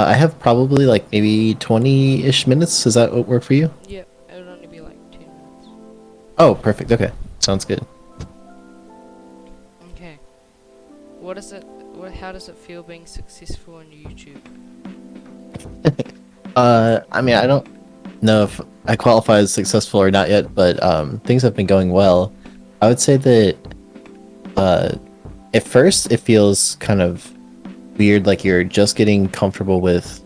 I have probably like maybe 20-ish minutes. Does that work for you? Yep, it would only be like 10 minutes. Oh, perfect. Okay. Sounds good. Okay. What is it? How does it feel being successful on YouTube? I mean, I don't know if I qualify as successful or not yet, but things have been going well. I would say that uh, at first it feels kind of weird, like you're just getting comfortable with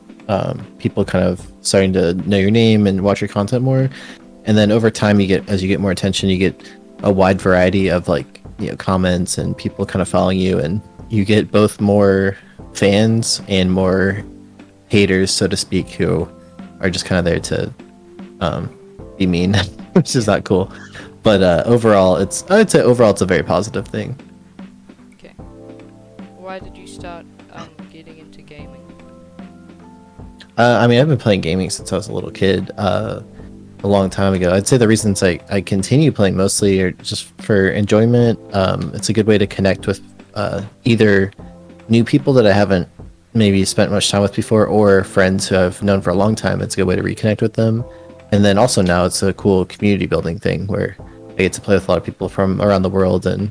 people kind of starting to know your name and watch your content more, and then over time as you get more attention, you get a wide variety of like comments and people kind of following you, and you get both more fans and more haters, so to speak, who are just kind of there to um, be mean, which is Yeah. not cool. But overall, I would say overall it's a very positive thing. Okay. Why did you start getting into gaming? I mean, I've been playing gaming since I was a little kid, a long time ago. I'd say the reasons I continue playing mostly are just for enjoyment. It's a good way to connect with either new people that I haven't maybe spent much time with before, or friends who I've known for a long time. It's a good way to reconnect with them. And then also now it's a cool community building thing where I get to play with a lot of people from around the world and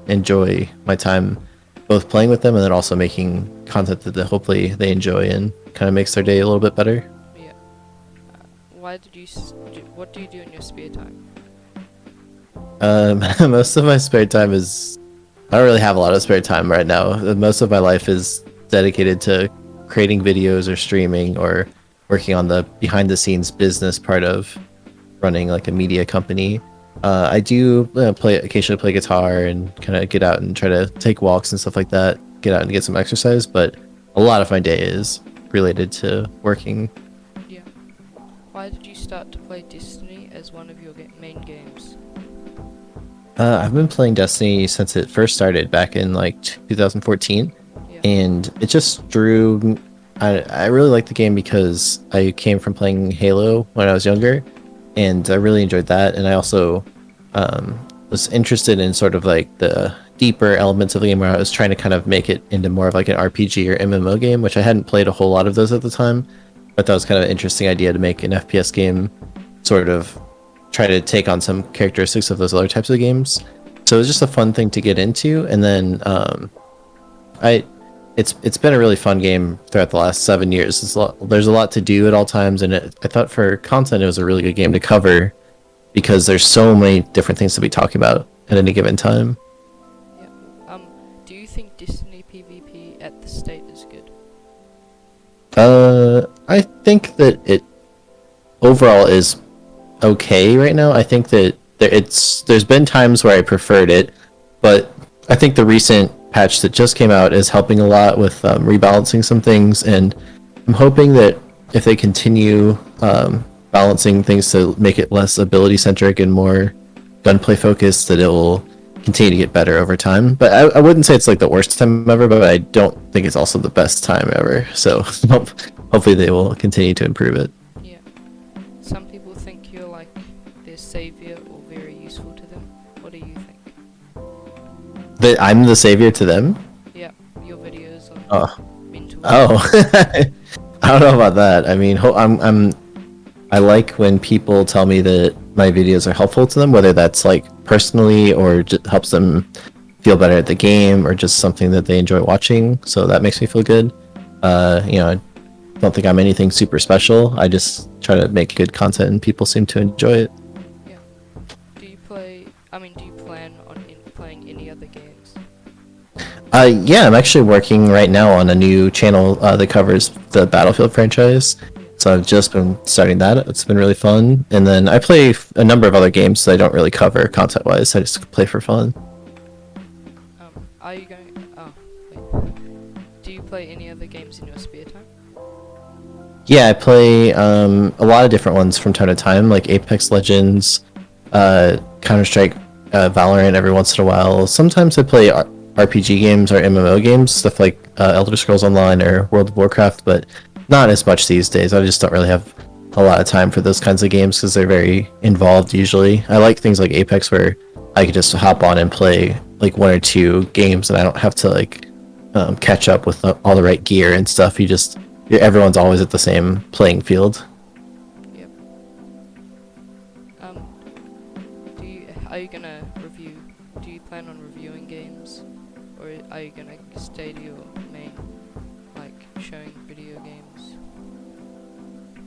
enjoy my time both playing with them and then also making content that hopefully they enjoy and kind of makes their day a little bit better. Yeah. Why did you? What do you do in your spare time? Most of my spare time is I don't really have a lot of spare time right now. Most of my life is dedicated to creating videos or streaming or working on the behind the scenes business part of running like a media company. I do occasionally play guitar and kind of get out and try to take walks and stuff like that. Get out and get some exercise, but a lot of my day is related to working. Yeah. Why did you start to play Destiny as one of your main games? I've been playing Destiny since it first started back in like 2014, Yeah. and it just drew. I really like the game because I came from playing Halo when I was younger, and I really enjoyed that. And I also was interested in sort of like the deeper elements of the game where I was trying to kind of make it into more of like an RPG or MMO game, which I hadn't played a whole lot of those at the time. But that was kind of an interesting idea to make an FPS game sort of try to take on some characteristics of those other types of games. So it was just a fun thing to get into, and then I it's been a really fun game throughout the last 7 years. There's a lot to do at all times, and I thought for content it was a really good game to cover because there's so many different things to be talking about at any given time. Yeah. Do you think Destiny PvP at the state is good? I think that it overall is okay right now. I think that there's been times where I preferred it, but I think the recent patch that just came out is helping a lot with rebalancing some things, and I'm hoping that if they continue balancing things to make it less ability centric and more gunplay focused, that it will continue to get better over time. But I wouldn't say it's like the worst time ever, but I don't think it's also the best time ever. So hopefully they will continue to improve it. Yeah. Some people think you're like their savior or very useful to them. What do you think? That I'm the savior to them. Yeah. Your videos are Oh, meant to work. oh, I don't know about that. I mean, I like when people tell me that my videos are helpful to them, whether that's like personally or just helps them feel better at the game or just something that they enjoy watching. So that makes me feel good. I don't think I'm anything super special. I just try to make good content and people seem to enjoy it. Yeah. Do you plan on playing any other games? Yeah, I'm actually working right now on a new channel that covers the Battlefield franchise. So I've just been starting that. It's been really fun. And then I play a number of other games that I don't really cover content-wise. I just play for fun. Are you going? Oh, wait. Do you play any other games in your spare time? Yeah, I play a lot of different ones from time to time, like Apex Legends, Counter-Strike, Valorant every once in a while. Sometimes I play RPG games or MMO games, stuff like Elder Scrolls Online or World of Warcraft, but not as much these days. I just don't really have a lot of time for those kinds of games because they're very involved usually. I like things like Apex where I could just hop on and play like one or two games and I don't have to like catch up with all the right gear and stuff. You just everyone's always at the same playing field. Yep. Are you gonna review? Do you plan on reviewing games, or are you gonna stay to your main, like showing video games?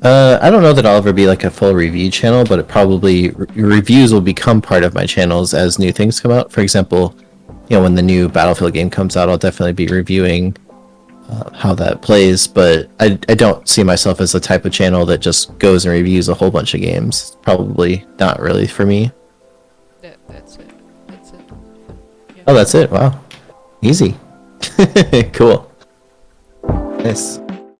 I don't know that I'll ever be like a full review channel, but it probably reviews will become part of my channels as new things come out. For example, when the new Battlefield game comes out, I'll definitely be reviewing how that plays. But I don't see myself as the type of channel that just goes and reviews a whole bunch of games. Probably not really for me. That's it. That's it. Yeah. Oh, that's it. Wow, easy. Cool. Nice.